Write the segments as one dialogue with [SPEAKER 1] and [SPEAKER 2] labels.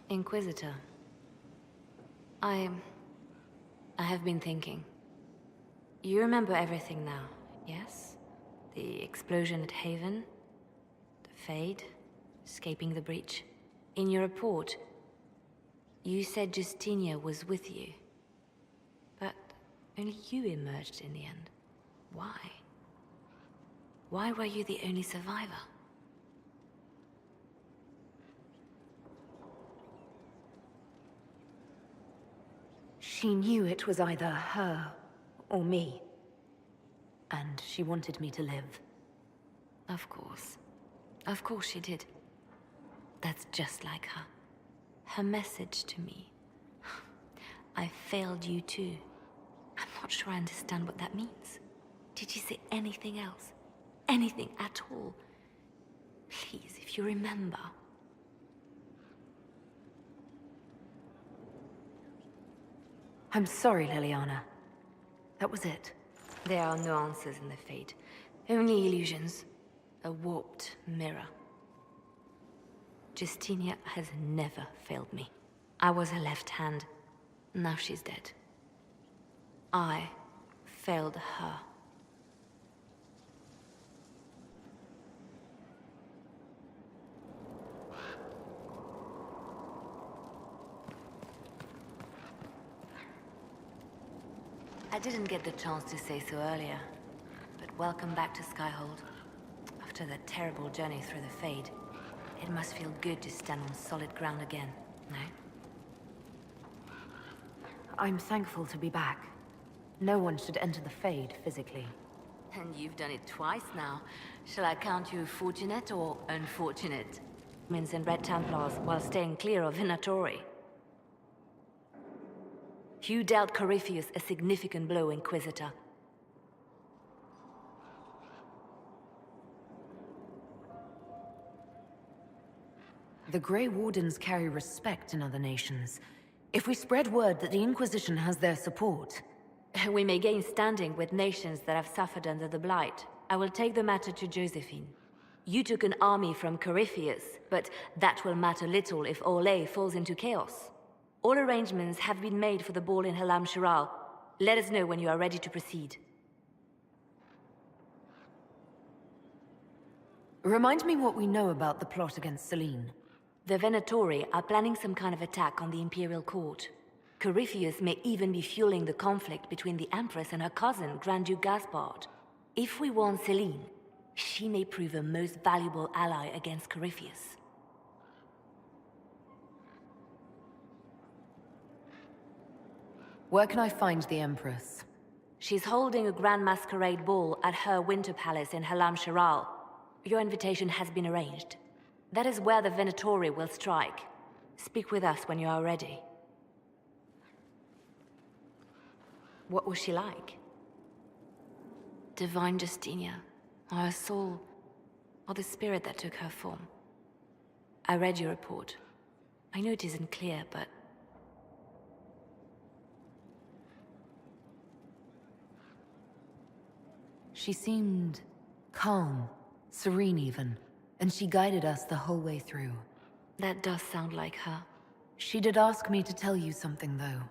[SPEAKER 1] Inquisitor. I have been thinking. You remember everything now, yes? The explosion at Haven, the Fade, escaping the breach. In your report, you said Justinia was with you. But only you emerged in the end. Why? Why were you the only survivor?
[SPEAKER 2] She knew it was either her or me. And she wanted me to live.
[SPEAKER 1] Of course. Of course she did. That's just like her. Her message to me. I failed you too. I'm not sure I understand what that means. Did she say anything else? Anything at all? Please, if you remember.
[SPEAKER 2] I'm sorry, Liliana. That was it.
[SPEAKER 1] There are no answers in the Fate. Only illusions. A warped mirror. Justinia has never failed me. I was her left hand. Now she's dead. I failed her. I didn't get the chance to say so earlier, but welcome back to Skyhold. After that terrible journey through the Fade, it must feel good to stand on solid ground again, no?
[SPEAKER 2] I'm thankful to be back. No one should enter the Fade physically.
[SPEAKER 1] And you've done it twice now. Shall I count you fortunate or unfortunate? Mins and Red Templars while staying clear of Venatori. You dealt Corypheus a significant blow, Inquisitor.
[SPEAKER 2] The Grey Wardens carry respect in other nations. If we spread word that the Inquisition has their support...
[SPEAKER 1] We may gain standing with nations that have suffered under the Blight. I will take the matter to Josephine. You took an army from Corypheus, but that will matter little if Orlais falls into chaos. All arrangements have been made for the ball in Halam Shiral. Let us know when you are ready to proceed.
[SPEAKER 2] Remind me what we know about the plot against Selene.
[SPEAKER 1] The Venatori are planning some kind of attack on the Imperial Court. Corypheus may even be fueling the conflict between the Empress and her cousin, Grand Duke Gaspard. If we warn Selene, she may prove a most valuable ally against Corypheus.
[SPEAKER 2] Where can I find the Empress?
[SPEAKER 1] She's holding a grand masquerade ball at her winter palace in Halam Shiral. Your invitation has been arranged. That is where the Venatori will strike. Speak with us when you are ready. What was she like? Divine Justinia, or her soul, or the spirit that took her form. I read your report. I know it isn't clear, but...
[SPEAKER 2] She seemed calm, serene even, and she guided us the whole way through.
[SPEAKER 1] That does sound like her.
[SPEAKER 2] She did ask me to tell you something, though.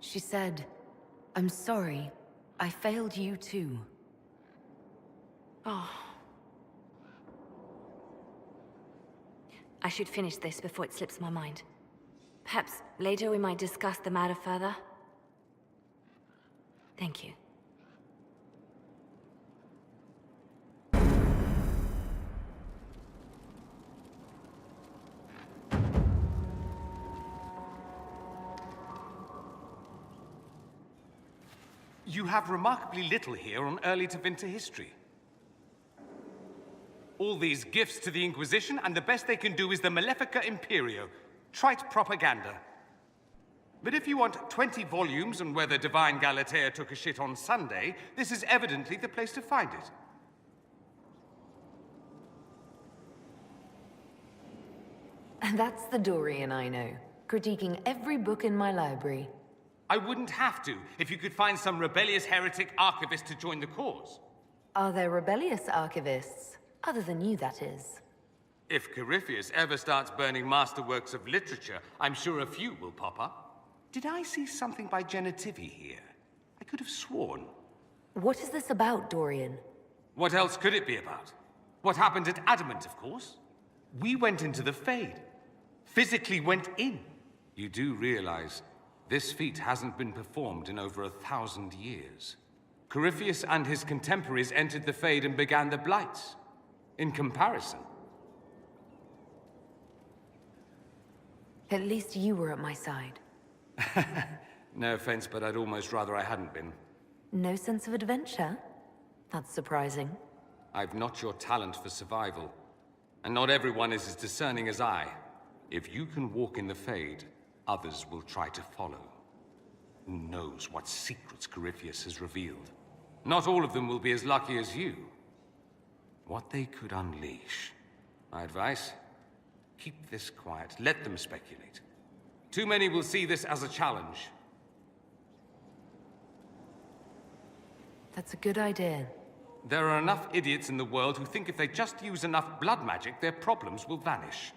[SPEAKER 2] She said, "I'm sorry, I failed you too."
[SPEAKER 1] Oh. I should finish this before it slips my mind. Perhaps later we might discuss the matter further. Thank you.
[SPEAKER 3] You have remarkably little here on early to winter history. All these gifts to the Inquisition, and the best they can do is the Malefica Imperio. Trite propaganda. But if you want 20 volumes on whether Divine Galatea took a shit on Sunday, this is evidently the place to find it.
[SPEAKER 2] And that's the Dorian I know, critiquing every book in my library.
[SPEAKER 3] I wouldn't have to, if you could find some rebellious heretic archivist to join the cause.
[SPEAKER 2] Are there rebellious archivists? Other than you, that is.
[SPEAKER 3] If Corypheus ever starts burning masterworks of literature, I'm sure a few will pop up. Did I see something by Genitivi here? I could have sworn.
[SPEAKER 2] What is this about, Dorian?
[SPEAKER 3] What else could it be about? What happened at Adamant, of course. We went into the Fade. Physically went in. You do realize this feat hasn't been performed in over 1,000 years. Corypheus and his contemporaries entered the Fade and began the Blights. In comparison.
[SPEAKER 2] At least you were at my side.
[SPEAKER 3] No offense, but I'd almost rather I hadn't been.
[SPEAKER 2] No sense of adventure? That's surprising.
[SPEAKER 3] I've not your talent for survival. And not everyone is as discerning as I. If you can walk in the Fade, others will try to follow. Who knows what secrets Corypheus has revealed? Not all of them will be as lucky as you. What they could unleash. My advice? Keep this quiet. Let them speculate. Too many will see this as a challenge.
[SPEAKER 2] That's a good idea.
[SPEAKER 3] There are enough idiots in the world who think if they just use enough blood magic, their problems will vanish.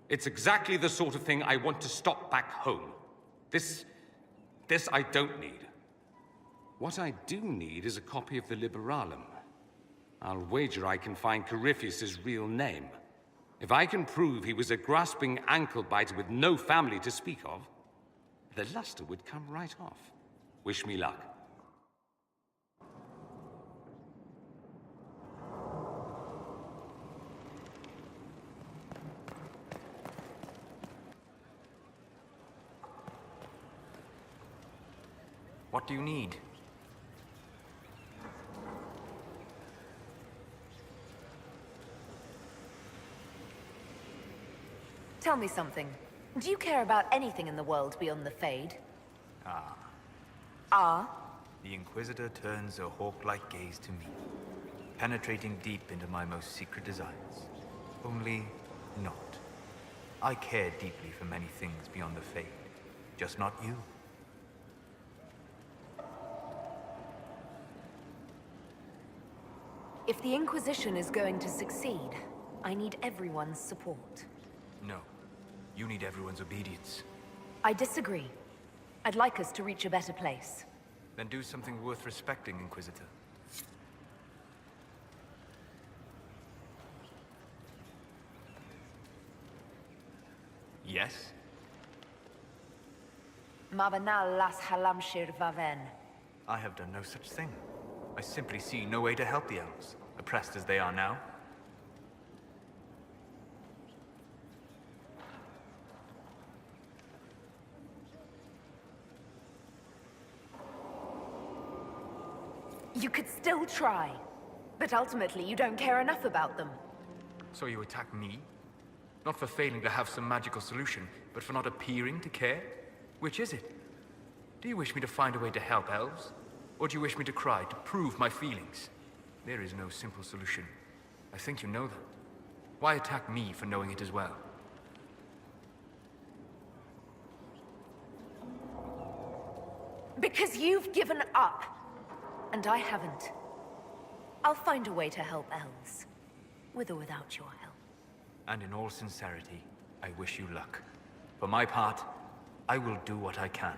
[SPEAKER 3] It's exactly the sort of thing I want to stop back home. This I don't need. What I do need is a copy of the Liberalum. I'll wager I can find Corypheus's real name. If I can prove he was a grasping ankle-biter with no family to speak of, the luster would come right off. Wish me luck.
[SPEAKER 4] What do you need?
[SPEAKER 2] Tell me something. Do you care about anything in the world beyond the Fade? Ah?
[SPEAKER 4] The Inquisitor turns a hawk-like gaze to me, penetrating deep into my most secret desires. Only not. I care deeply for many things beyond the Fade, just not you.
[SPEAKER 2] If the Inquisition is going to succeed, I need everyone's support.
[SPEAKER 4] No. You need everyone's obedience.
[SPEAKER 2] I disagree. I'd like us to reach a better place.
[SPEAKER 4] Then do something worth respecting, Inquisitor. Yes?
[SPEAKER 2] Mabanal las halamshir vaven.
[SPEAKER 4] I have done no such thing. I simply see no way to help the elves, oppressed as they are now.
[SPEAKER 2] You could still try, but ultimately you don't care enough about them.
[SPEAKER 4] So you attack me? Not for failing to have some magical solution, but for not appearing to care? Which is it? Do you wish me to find a way to help elves? Or do you wish me to cry, to prove my feelings? There is no simple solution. I think you know that. Why attack me for knowing it as well?
[SPEAKER 2] Because you've given up, and I haven't. I'll find a way to help elves, with or without your help.
[SPEAKER 4] And in all sincerity, I wish you luck. For my part, I will do what I can.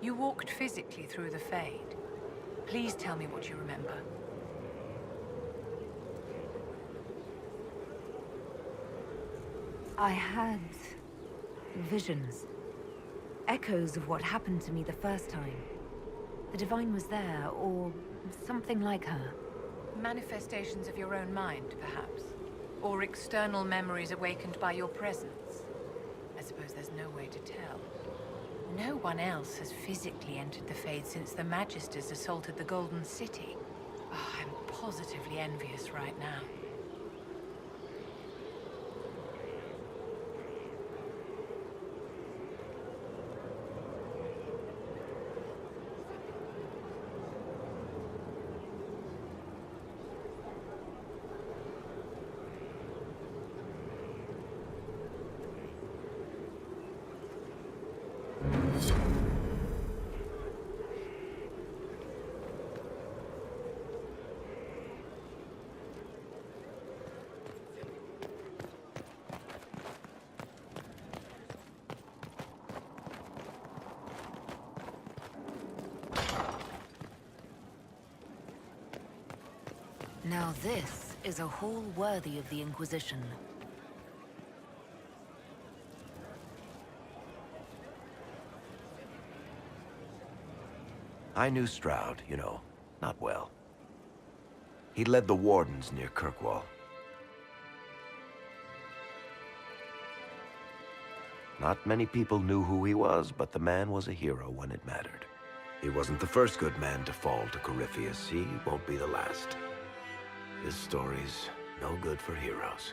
[SPEAKER 5] You walked physically through the Fade. Please tell me what you remember.
[SPEAKER 2] I had visions. Echoes of what happened to me the first time. The Divine was there, or something like her.
[SPEAKER 5] Manifestations of your own mind, perhaps? Or external memories awakened by your presence? I suppose there's no way to tell. No one else has physically entered the Fade since the Magisters assaulted the Golden City. Oh, I'm positively envious right now.
[SPEAKER 2] Now this is a hall worthy of the Inquisition.
[SPEAKER 6] I knew Stroud, you know, not well. He led the Wardens near Kirkwall. Not many people knew who he was, but the man was a hero when it mattered. He wasn't the first good man to fall to Corypheus. He won't be the last. This story's no good for heroes.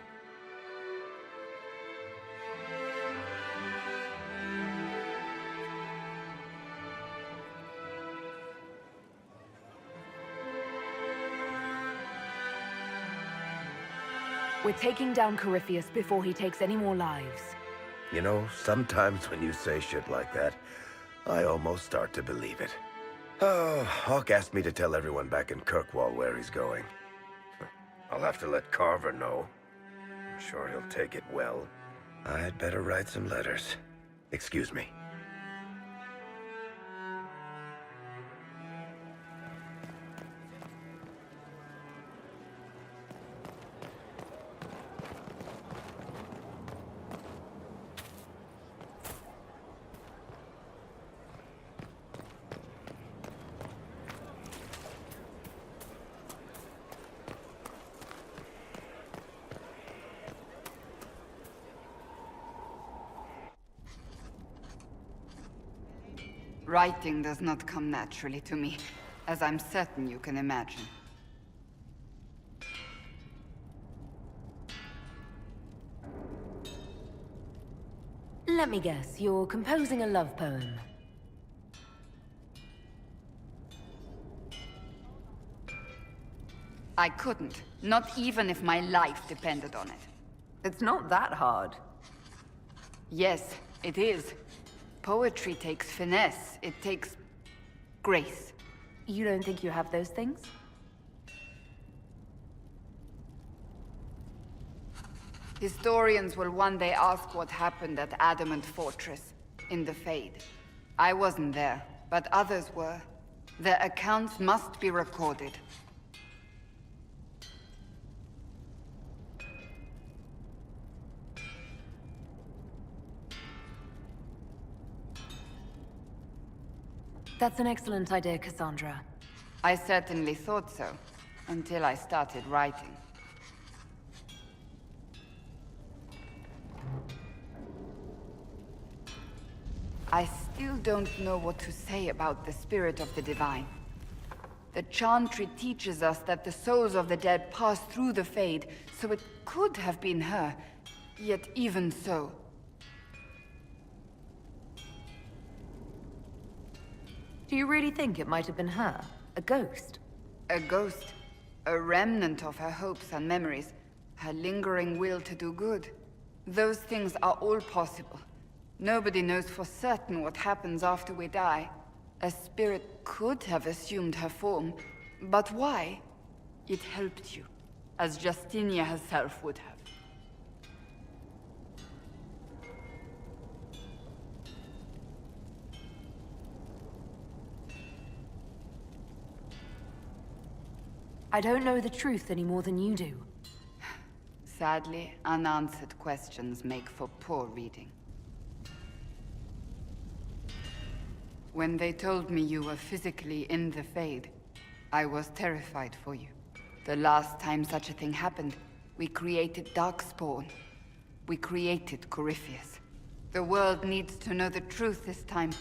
[SPEAKER 2] We're taking down Corypheus before he takes any more lives.
[SPEAKER 6] You know, sometimes when you say shit like that, I almost start to believe it. Oh, Hawk asked me to tell everyone back in Kirkwall where he's going. I'll have to let Carver know. I'm sure he'll take it well. I'd better write some letters. Excuse me.
[SPEAKER 7] Writing does not come naturally to me, as I'm certain you can imagine.
[SPEAKER 2] Let me guess, you're composing a love poem.
[SPEAKER 7] I couldn't, not even if my life depended on it.
[SPEAKER 5] It's not that hard.
[SPEAKER 7] Yes, it is. Poetry takes finesse, it takes grace.
[SPEAKER 2] You don't think you have those things?
[SPEAKER 7] Historians will one day ask what happened at Adamant Fortress, in the Fade. I wasn't there, but others were. Their accounts must be recorded.
[SPEAKER 2] That's an excellent idea, Cassandra.
[SPEAKER 7] I certainly thought so, until I started writing. I still don't know what to say about the spirit of the divine. The Chantry teaches us that the souls of the dead pass through the Fade, so it could have been her. Yet even so...
[SPEAKER 2] Do you really think it might have been her? A ghost?
[SPEAKER 7] A ghost. A remnant of her hopes and memories. Her lingering will to do good. Those things are all possible. Nobody knows for certain what happens after we die. A spirit could have assumed her form. But why? It helped you. As Justinia herself would have.
[SPEAKER 2] I don't know the truth any more than you do.
[SPEAKER 7] Sadly, unanswered questions make for poor reading. When they told me you were physically in the Fade, I was terrified for you. The last time such a thing happened, we created Darkspawn. We created Corypheus. The world needs to know the truth this time.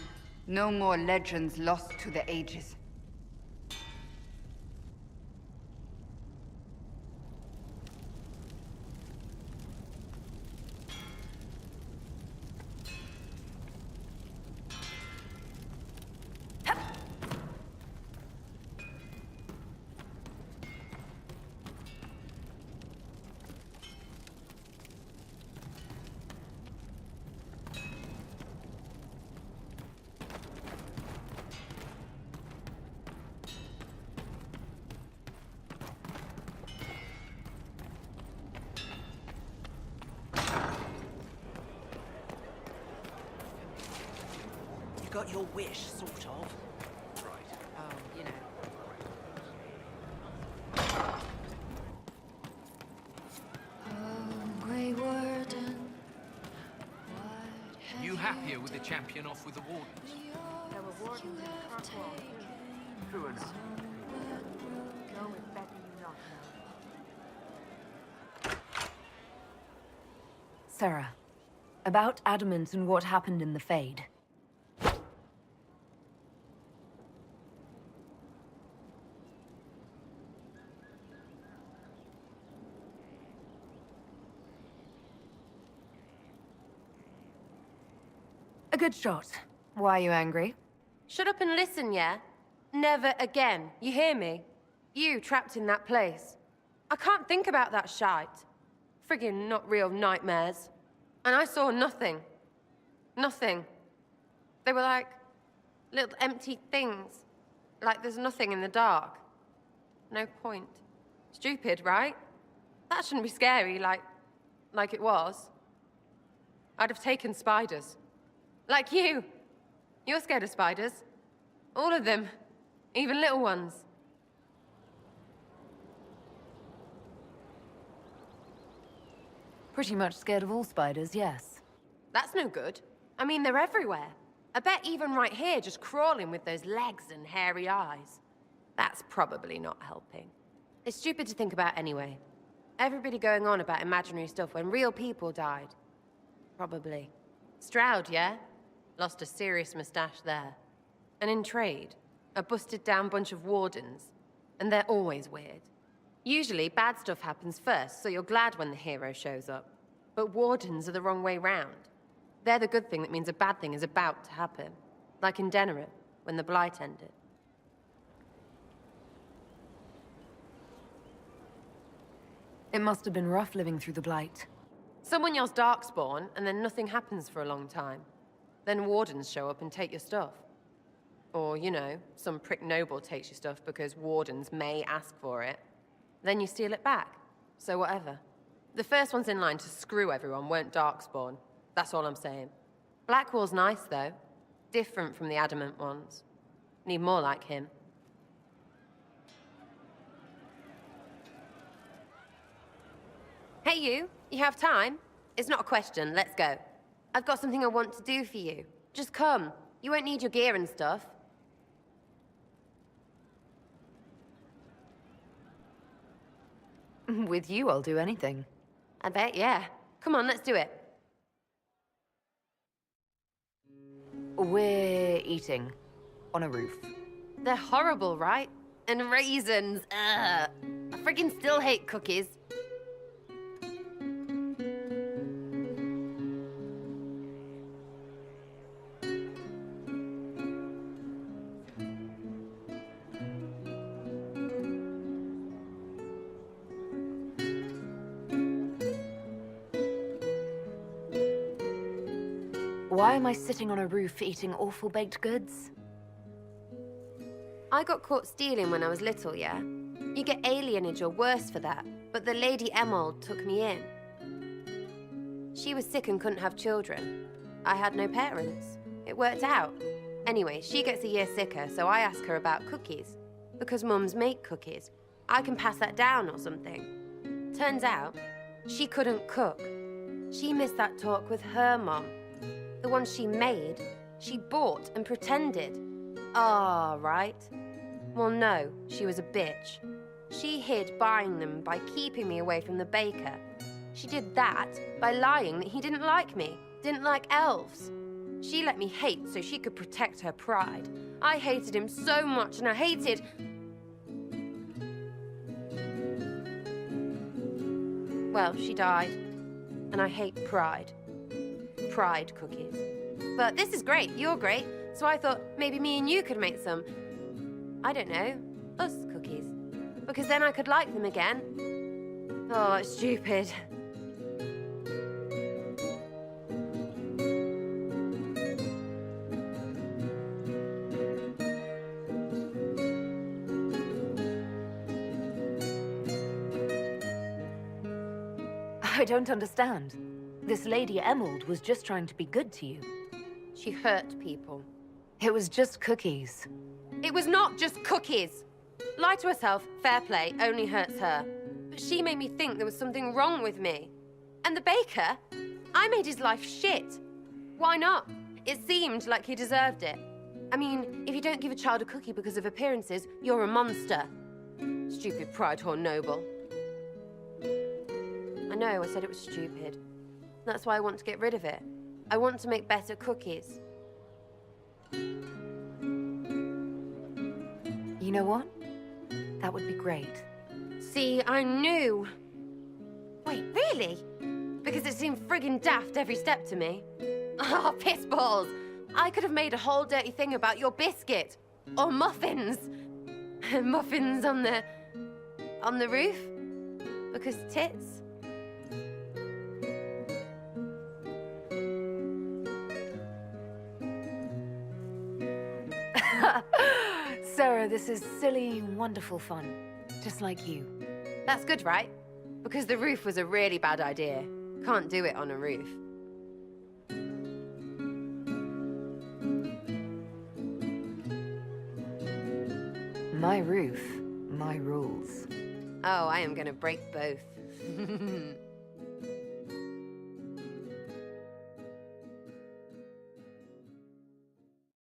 [SPEAKER 7] No more legends lost to the ages.
[SPEAKER 8] Got your wish, sort of.
[SPEAKER 4] happier with the champion off with the wardens.
[SPEAKER 2] There were wardens in Kirkwall.
[SPEAKER 4] True enough.
[SPEAKER 2] No, it's better you not know. Sarah, about Adamant and what happened in the Fade. A good shot. Why are you angry?
[SPEAKER 9] Shut up and listen, yeah? Never again. You hear me? You trapped in that place. I can't think about that shite. Friggin' not real nightmares. And I saw nothing. Nothing. They were like little empty things. Like there's nothing in the dark. No point. Stupid, right? That shouldn't be scary, like it was. I'd have taken spiders. Like you. You're scared of spiders. All of them. Even little ones.
[SPEAKER 2] Pretty much scared of all spiders, yes.
[SPEAKER 9] That's no good. I mean, they're everywhere. I bet even right here, just crawling with those legs and hairy eyes. That's probably not helping. It's stupid to think about anyway. Everybody going on about imaginary stuff when real people died. Probably. Stroud, yeah? Lost a serious moustache there. And in trade, a busted-down bunch of wardens. And they're always weird. Usually, bad stuff happens first, so you're glad when the hero shows up. But wardens are the wrong way round. They're the good thing that means a bad thing is about to happen. Like in Denerim, when the Blight ended.
[SPEAKER 2] It must have been rough living through the Blight.
[SPEAKER 9] Someone yells Darkspawn, and then nothing happens for a long time. Then wardens show up and take your stuff. Or, you know, some prick noble takes your stuff because wardens may ask for it. Then you steal it back. So whatever. The first ones in line to screw everyone weren't Darkspawn. That's all I'm saying. Blackwall's nice, though. Different from the Adamant ones. Need more like him. Hey, you. You have time? It's not a question. Let's go. I've got something I want to do for you. Just come. You won't need your gear and stuff.
[SPEAKER 2] With you, I'll do anything.
[SPEAKER 9] I bet, yeah. Come on, let's do it.
[SPEAKER 2] We're eating. On a roof.
[SPEAKER 9] They're horrible, right? And raisins. Ugh. I freaking still hate cookies.
[SPEAKER 2] Why am I sitting on a roof eating awful baked goods?
[SPEAKER 9] I got caught stealing when I was little, yeah? You get alienage or worse for that, but the Lady Emerald took me in. She was sick and couldn't have children. I had no parents. It worked out. Anyway, she gets a year sicker, so I ask her about cookies. Because mums make cookies. I can pass that down or something. Turns out, she couldn't cook. She missed that talk with her mom. The one she made, she bought and pretended. Ah, right. Well, no, she was a bitch. She hid buying them by keeping me away from the baker. She did that by lying that he didn't like me, didn't like elves. She let me hate so she could protect her pride. I hated him so much, and I hated... Well, she died, and I hate pride. Pride cookies. But this is great, you're great, so I thought maybe me and you could make some, I don't know, us cookies. Because then I could like them again. Oh, it's stupid.
[SPEAKER 2] I don't understand. This Lady Emerald was just trying to be good to you.
[SPEAKER 9] She hurt people.
[SPEAKER 2] It was just cookies.
[SPEAKER 9] It was not just cookies. Lie to herself, fair play, only hurts her. But she made me think there was something wrong with me. And the baker, I made his life shit. Why not? It seemed like he deserved it. I mean, if you don't give a child a cookie because of appearances, you're a monster. Stupid pride-horn noble. I know, I said it was stupid. That's why I want to get rid of it. I want to make better cookies.
[SPEAKER 2] You know what? That would be great.
[SPEAKER 9] See, I knew. Wait, really? Because it seemed friggin' daft every step to me. Oh, piss balls! I could have made a whole dirty thing about your biscuit. Or muffins. Muffins on the roof? Because tits?
[SPEAKER 2] Sarah, this is silly, wonderful fun. Just like you.
[SPEAKER 9] That's good, right? Because the roof was a really bad idea. Can't do it on a roof.
[SPEAKER 2] My roof, my rules.
[SPEAKER 9] Oh, I am gonna break both.